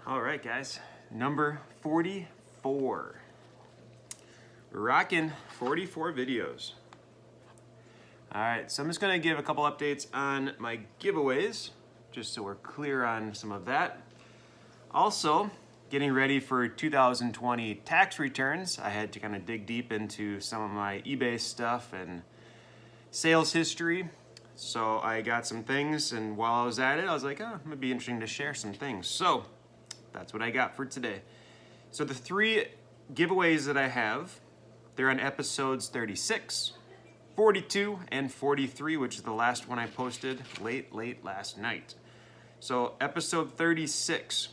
All right, guys, number 44. We're rocking 44 videos. All right, so I'm just gonna give a couple updates on my giveaways, just so we're clear on some of that. Also, getting ready for 2020 tax returns, I had to kind of dig deep into some of my eBay stuff and sales history. So I got some things, and while I was at it, I was like, oh, it would be interesting to share some things. So that's what I got for today. So the 3 giveaways that I have, they're on episodes 36, 42, and 43, which is the last one I posted late last night. So episode 36,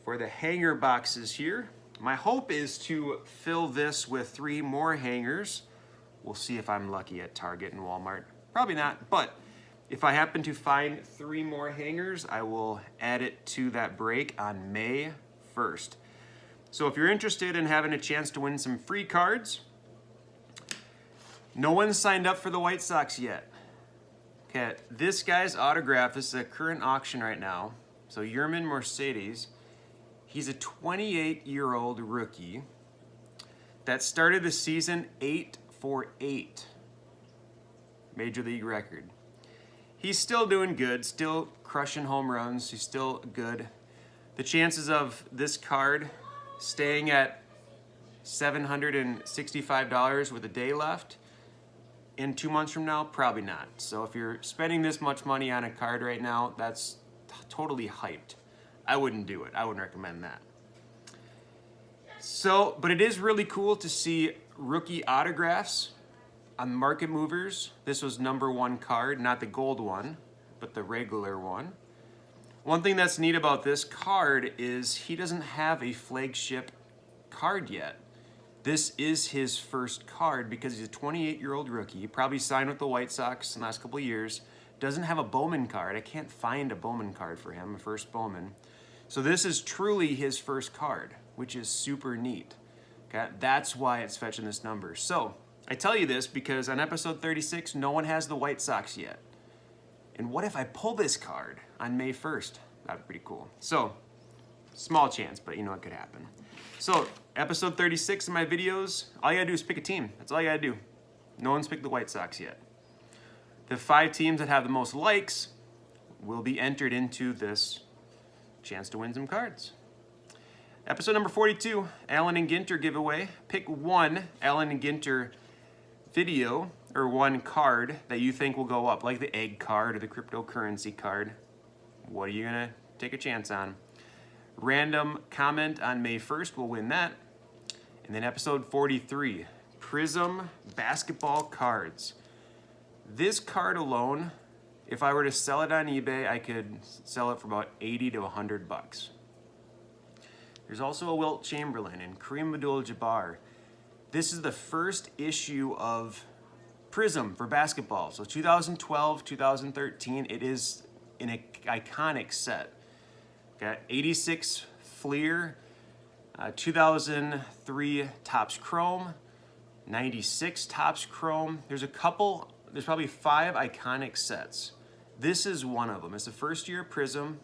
for the hanger boxes here, my hope is to fill this with 3 more hangers. We'll see if I'm lucky at Target and Walmart. Probably not, but if I happen to find 3 more hangers, I will add it to that break on May 1st. So if you're interested in having a chance to win some free cards, no one's signed up for the White Sox yet. Okay, this guy's autograph, this is a current auction right now. So Yerman Mercedes, he's a 28-year-old rookie that started the season 8-for-8. Major league record. He's still doing good, still crushing home runs, he's still good. The chances of this card staying at $765 with a day left in 2 months from now, probably not. So if you're spending this much money on a card right now, that's totally hyped. I wouldn't do it. I wouldn't recommend that. So, but it is really cool to see rookie autographs on Market Movers. This was number 1 card, not the gold one, but the regular one. One thing that's neat about this card is he doesn't have a flagship card yet. This is his first card because he's a 28-year-old rookie. He probably signed with the White Sox in the last couple of years. Doesn't have a Bowman card. I can't find a Bowman card for him, a first Bowman. So this is truly his first card, which is super neat. Okay, that's why it's fetching this number. So I tell you this because on episode 36, no one has the White Sox yet. And what if I pull this card on May 1st? That'd be pretty cool. So, small chance, but you know it could happen. So, episode 36 of my videos, all you gotta do is pick a team. That's all you gotta do. No one's picked the White Sox yet. The 5 teams that have the most likes will be entered into this chance to win some cards. Episode number 42, Allen and Ginter giveaway. Pick one Allen and Ginter video or one card that you think will go up, like the egg card or the cryptocurrency card. What are you gonna take a chance on? Random comment on May 1st will win that. And then episode 43, Prism basketball cards. This card alone, if I were to sell it on eBay, I could sell it for about 80 to 100 bucks. There's also a Wilt Chamberlain and Kareem Abdul-Jabbar. This is the first issue of Prism for basketball. So 2012, 2013, it is an iconic set. Got 86 Fleer, 2003 Topps Chrome, 96 Topps Chrome. There's probably 5 iconic sets. This is one of them. It's the first year Prism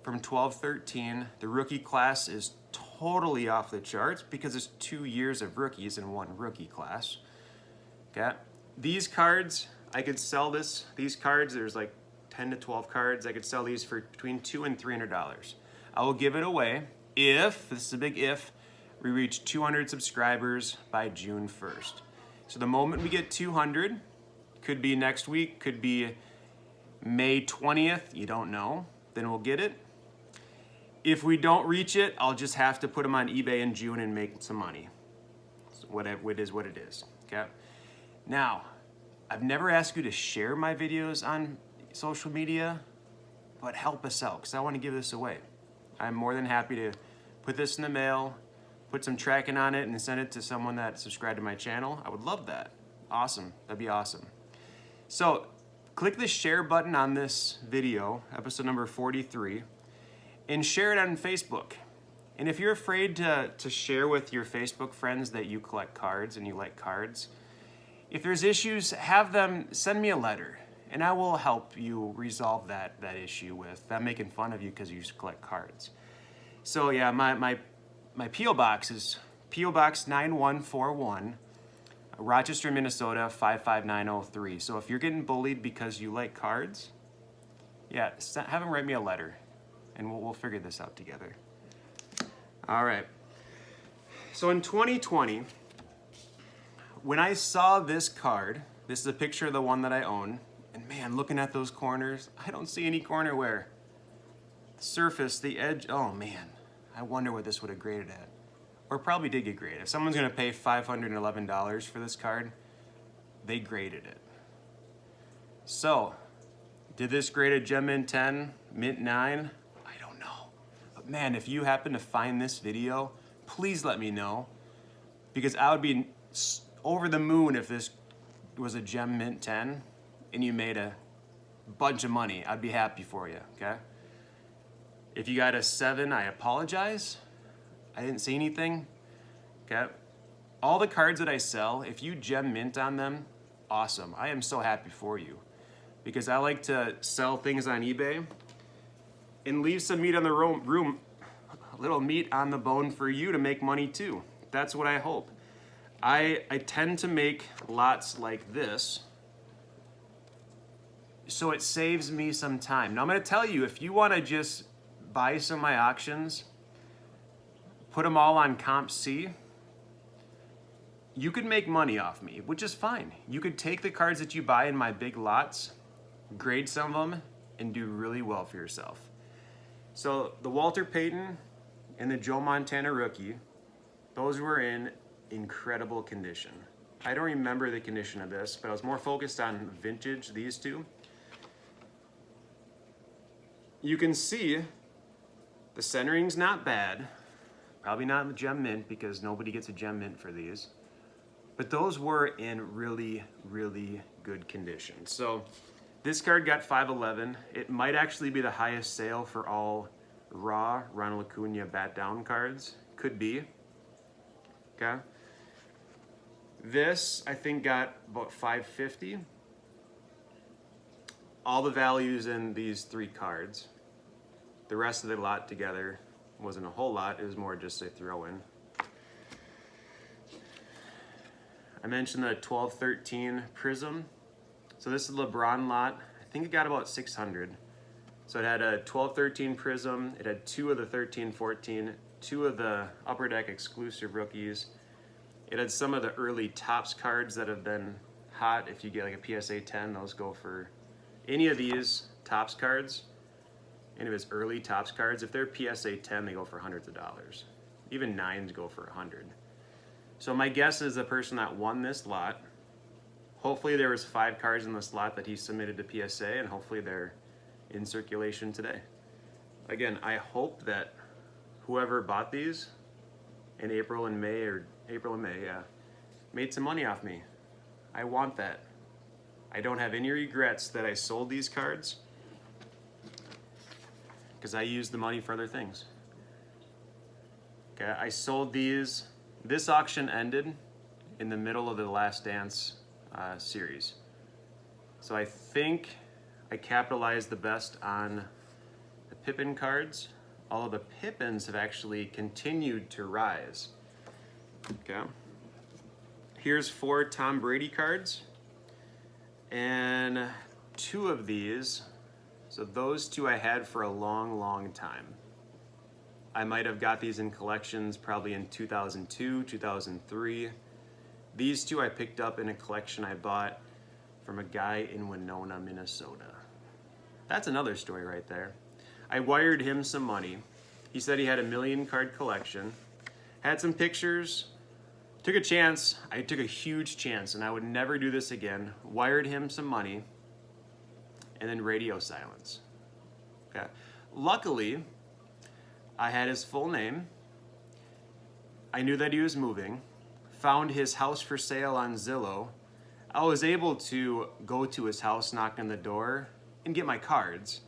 from 12-13. The rookie class is totally off the charts because it's 2 years of rookies in one rookie class. Okay. These cards, I could sell these cards, there's like 10 to 12 cards. I could sell these for between $200 and $300. I will give it away if, this is a big if, we reach 200 subscribers by June 1st. So the moment we get 200, could be next week, could be May 20th, you don't know, then we'll get it. If we don't reach it, I'll just have to put them on eBay in June and make some money. So whatever it is, what it is, okay? Now, I've never asked you to share my videos on social media, but help us out because I want to give this away. I'm more than happy to put this in the mail, put some tracking on it, and send it to someone that subscribed to my channel. I would love that. Awesome. That'd be awesome. So click the share button on this video, episode number 43, and share it on Facebook. And if you're afraid to share with your Facebook friends that you collect cards and you like cards, if there's issues, have them send me a letter and I will help you resolve that issue with them making fun of you because you used to collect cards. So yeah, my P.O. Box is P.O. Box 9141, Rochester, Minnesota 55903. So if you're getting bullied because you like cards, yeah, have them write me a letter, and we'll figure this out together. All right. So in 2020, when I saw this card, this is a picture of the one that I own, and man, looking at those corners, I don't see any corner wear. The surface, the edge, oh man, I wonder what this would have graded at. Or probably did get graded. If someone's gonna pay $511 for this card, they graded it. So, did this grade a Gem Mint 10, Mint 9? I don't know. But man, if you happen to find this video, please let me know, because I would be over the moon if this was a Gem Mint 10 and you made a bunch of money. I'd be happy for you, okay? If you got a 7, I apologize. I didn't see anything, okay? All the cards that I sell, if you Gem Mint on them, awesome. I am so happy for you, because I like to sell things on eBay and leave some meat on the room, a little meat on the bone for you to make money too. That's what I hope. I tend to make lots like this, so it saves me some time. Now I'm gonna tell you, if you wanna just buy some of my auctions, put them all on Comp C, you could make money off me, which is fine. You could take the cards that you buy in my big lots, grade some of them, and do really well for yourself. So the Walter Payton and the Joe Montana rookie, those were in incredible condition. I don't remember the condition of this, but I was more focused on vintage, these two. You can see the centering's not bad. Probably not Gem Mint, because nobody gets a Gem Mint for these. But those were in really, really good condition. So this card got 511. It might actually be the highest sale for all raw Ronald Acuna bat down cards. Could be. Okay. This, I think, got about 550. All the values in these 3 cards. The rest of the lot together wasn't a whole lot. It was more just a throw-in. I mentioned the 12-13 Prism. So this is the LeBron lot. I think it got about 600. So it had a 12-13 Prism. It had 2 of the 13-14, 2 of the Upper Deck exclusive rookies. It had some of the early Topps cards that have been hot. If you get like a PSA 10, those go for any of these Topps cards. Any of his early Topps cards, if they're PSA 10, they go for hundreds of dollars. Even 9s go for 100. So my guess is the person that won this lot, hopefully there was 5 cards in this lot that he submitted to PSA, and hopefully they're in circulation today. Again, I hope that whoever bought these in April and May, yeah, made some money off me. I want that. I don't have any regrets that I sold these cards, because I used the money for other things. Okay, I sold these. This auction ended in the middle of the Last Dance series. So I think I capitalized the best on the Pippen cards. All of the Pippins have actually continued to rise. Okay. Here's 4 Tom Brady cards. And 2 of these, so those 2 I had for a long, long time. I might have got these in collections probably in 2002, 2003. These 2 I picked up in a collection I bought from a guy in Winona, Minnesota. That's another story right there. I wired him some money. He said he had a 1,000,000 card collection. Had some pictures. Took a chance. I took a huge chance, and I would never do this again. Wired him some money, and then radio silence. Okay. Luckily, I had his full name. I knew that he was moving. Found his house for sale on Zillow. I was able to go to his house, knock on the door, and get my cards.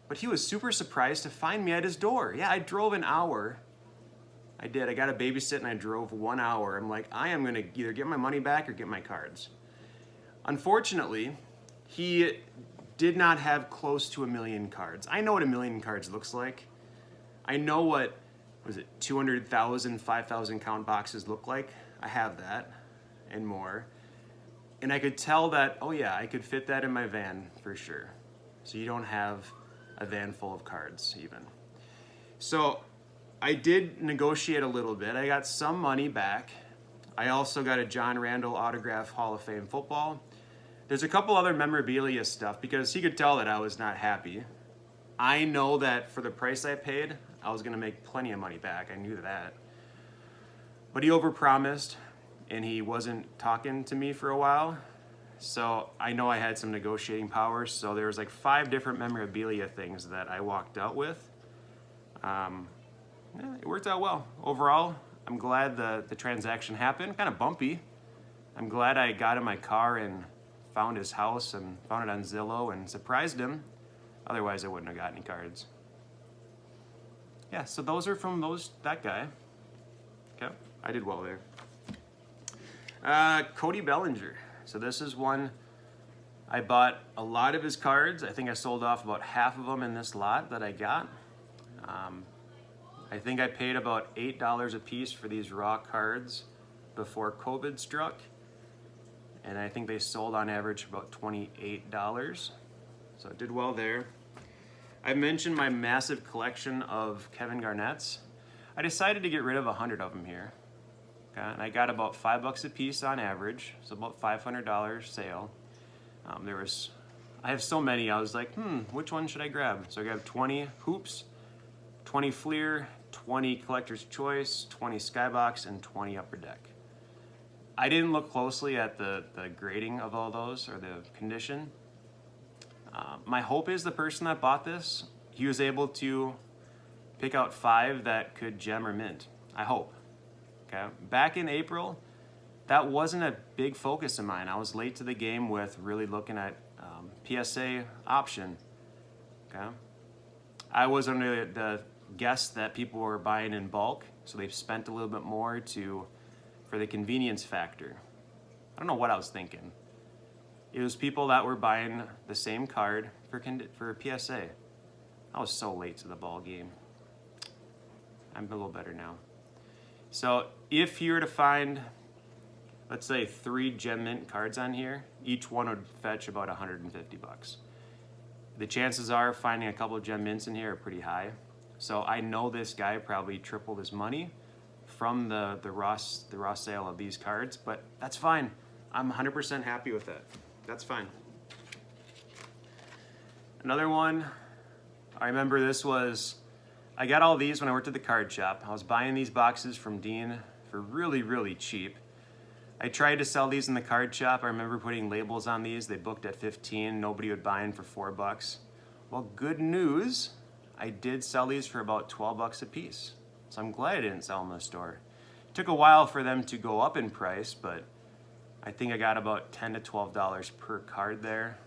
But he was super surprised to find me at his door. Yeah, I drove an hour. I did. I got a babysit and I drove 1 hour. I'm like, I am going to either get my money back or get my cards. Unfortunately, he did not have close to 1 million cards. I know what 1 million cards looks like. I know what was it, 200,000, 5,000 count boxes look like. I have that and more. And I could tell that, oh yeah, I could fit that in my van for sure. So you don't have a van full of cards even. So I did negotiate a little bit. I got some money back. I also got a John Randall autograph Hall of Fame football. There's a couple other memorabilia stuff because he could tell that I was not happy. I know that for the price I paid, I was gonna make plenty of money back. I knew that. But he overpromised and he wasn't talking to me for a while. So I know I had some negotiating power. So there was like 5 different memorabilia things that I walked out with. It worked out well. Overall, I'm glad the transaction happened. Kind of bumpy. I'm glad I got in my car and found his house and found it on Zillow and surprised him. Otherwise, I wouldn't have got any cards. Yeah, so those are from that guy. Okay, I did well there. Cody Bellinger. So this is one, I bought a lot of his cards. I think I sold off about half of them in this lot that I got. I think I paid about $8 a piece for these raw cards before COVID struck. And I think they sold on average for about $28. So it did well there. I mentioned my massive collection of Kevin Garnett's. I decided to get rid of 100 of them here. Okay, and I got about $5 a piece on average, so about $500 sale. I have so many, I was like, which one should I grab? So I grabbed 20 Hoops, 20 Fleer, 20 Collector's Choice, 20 Skybox, and 20 Upper Deck. I didn't look closely at the grading of all those or the condition. My hope is the person that bought this, he was able to pick out 5 that could gem or mint. I hope. Okay. Back in April, that wasn't a big focus of mine. I was late to the game with really looking at PSA option. Okay. I was under the guess that people were buying in bulk, so they've spent a little bit more for the convenience factor. I don't know what I was thinking. It was people that were buying the same card for PSA. I was so late to the ball game. I'm a little better now. So if you were to find, let's say 3 gem mint cards on here, each one would fetch about $150. The chances are finding a couple of gem mints in here are pretty high. So I know this guy probably tripled his money from the raw sale of these cards, but that's fine. I'm 100% happy with that. That's fine. Another one, I remember I got all these when I worked at the card shop. I was buying these boxes from Dean for really, really cheap. I tried to sell these in the card shop. I remember putting labels on these. They booked at 15. Nobody would buy them for $4. Well, good news. I did sell these for about $12 a piece. So I'm glad I didn't sell them in the store. It took a while for them to go up in price, but I think I got about $10 to $12 per card there.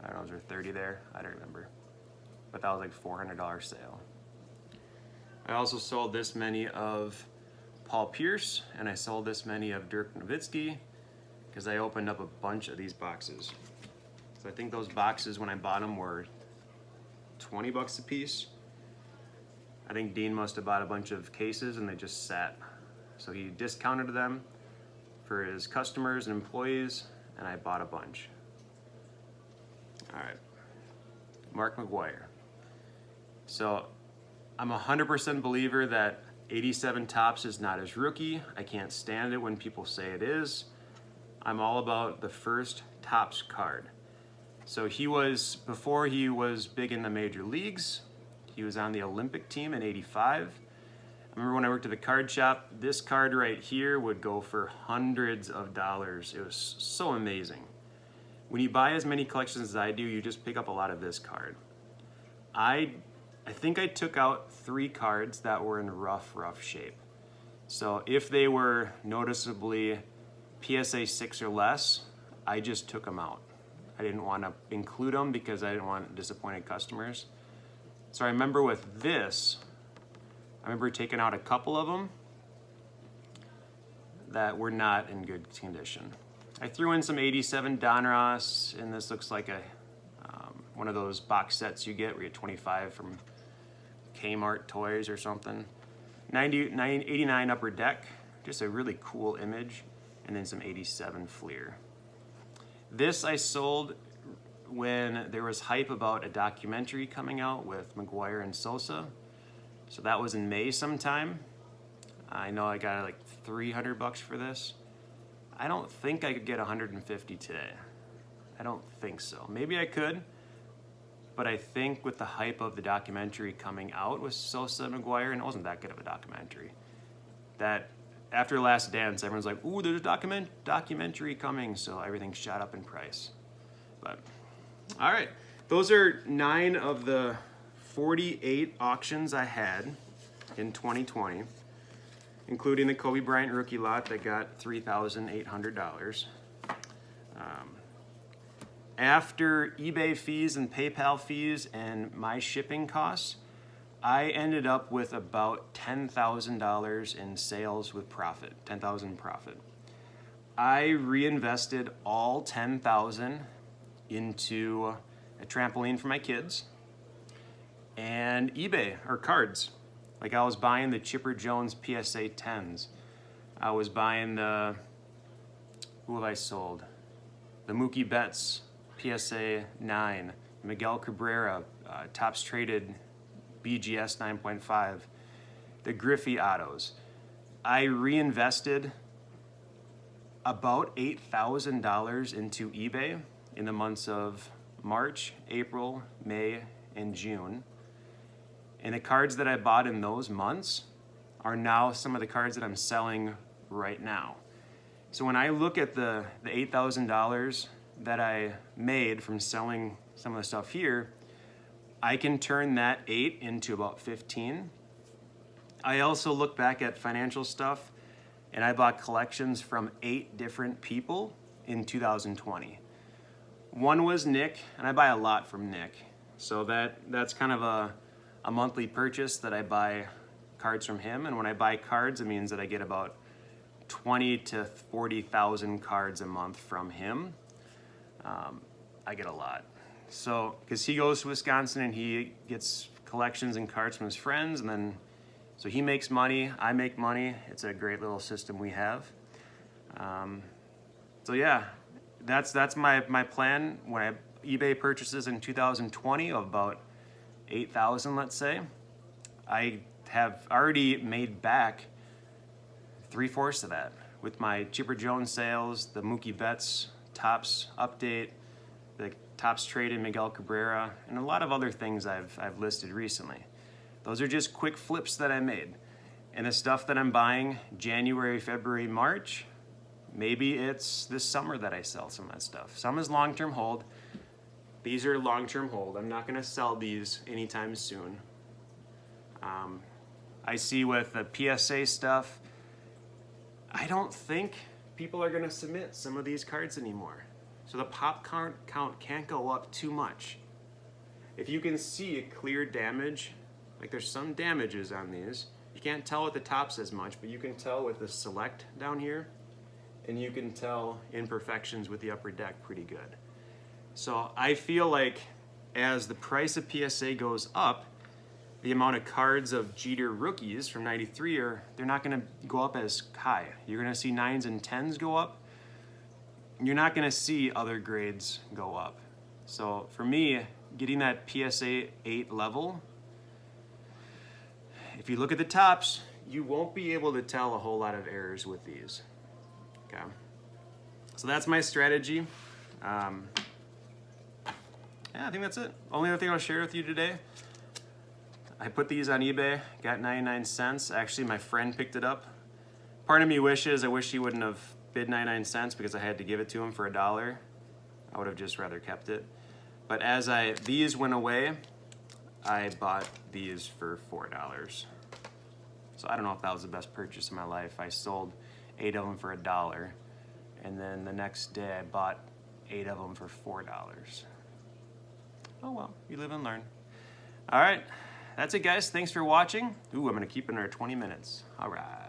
I don't know, was there 30 there? I don't remember. But that was like $400 sale. I also sold this many of Paul Pierce, and I sold this many of Dirk Nowitzki because I opened up a bunch of these boxes. So I think those boxes when I bought them were $20 a piece. I think Dean must have bought a bunch of cases and they just sat. So he discounted them for his customers and employees, and I bought a bunch. All right, Mark McGuire. So I'm a 100% believer that 87 Topps is not his rookie. I can't stand it when people say it is. I'm all about the first Topps card. So before he was big in the major leagues, he was on the Olympic team in '85. I remember when I worked at the card shop, this card right here would go for hundreds of dollars. It was so amazing. When you buy as many collections as I do, you just pick up a lot of this card. I think I took out 3 cards that were in rough shape. So if they were noticeably PSA 6 or less, I just took them out. I didn't want to include them because I didn't want disappointed customers. So I remember with this, I remember taking out a couple of them that were not in good condition. I threw in some 87 Donruss, and this looks like a one of those box sets you get where you get 25 from Kmart Toys or something. 89 Upper Deck, just a really cool image, and then some 87 Fleer. This I sold when there was hype about a documentary coming out with McGuire and Sosa. So that was in May sometime. I know I got like $300 for this. I don't think I could get 150 today. I don't think so. Maybe I could, but I think with the hype of the documentary coming out with Sosa and McGuire, and it wasn't that good of a documentary, that after Last Dance, everyone's like, ooh, there's a documentary coming, so everything shot up in price. But, all right. Those are 9 of the 48 auctions I had in 2020, including the Kobe Bryant rookie lot that got $3,800. After eBay fees and PayPal fees and my shipping costs, I ended up with about $10,000 in sales with profit, $10,000 profit. I reinvested all $10,000 into a trampoline for my kids and eBay or cards. Like I was buying the Chipper Jones PSA 10s. I was buying the, who have I sold? The Mookie Betts PSA 9, Miguel Cabrera, Tops Traded BGS 9.5, the Griffey Autos. I reinvested about $8,000 into eBay in the months of March, April, May, and June. And the cards that I bought in those months are now some of the cards that I'm selling right now. So when I look at the $8,000 that I made from selling some of the stuff here, I can turn that 8 into about 15. I also look back at financial stuff, and I bought collections from 8 different people in 2020. One was Nick, and I buy a lot from Nick. So that's kind of a monthly purchase that I buy cards from him. And when I buy cards, it means that I get about 20 to 40,000 cards a month from him. I get a lot. So, because he goes to Wisconsin and he gets collections and cards from his friends, and then, so he makes money, I make money. It's a great little system we have. So yeah, that's my plan. When I eBay purchases in 2020 of about 8,000, let's say, I have already made back 3/4 of that with my Chipper Jones sales, the Mookie Betts Tops update, the Tops Traded Miguel Cabrera, and a lot of other things I've listed recently. Those are just quick flips that I made. And the stuff that I'm buying January, February, March, maybe it's this summer that I sell some of that stuff. Some is long-term hold. These are long-term hold. I'm not gonna sell these anytime soon. I see with the PSA stuff, I don't think people are gonna submit some of these cards anymore. So the pop count can't go up too much. If you can see a clear damage, like there's some damages on these, you can't tell with the tops as much, but you can tell with the select down here, and you can tell imperfections with the upper deck pretty good. So I feel like as the price of PSA goes up, the amount of cards of Jeter rookies from 93 they're not gonna go up as high. You're gonna see 9s and 10s go up. You're not gonna see other grades go up. So for me, getting that PSA 8 level, if you look at the tops, you won't be able to tell a whole lot of errors with these. Okay. So that's my strategy. Yeah, I think that's it. Only other thing I'll share with you today, I put these on eBay, got 99 cents. Actually, my friend picked it up. Part of me wishes, I wish he wouldn't have bid 99 cents because I had to give it to him for $1. I would have just rather kept it. But as these went away, I bought these for $4. So I don't know if that was the best purchase of my life. I sold 8 of them for $1, and then the next day I bought 8 of them for $4. Oh well, you live and learn. All right, that's it guys, thanks for watching. Ooh, I'm gonna keep it under 20 minutes. All right.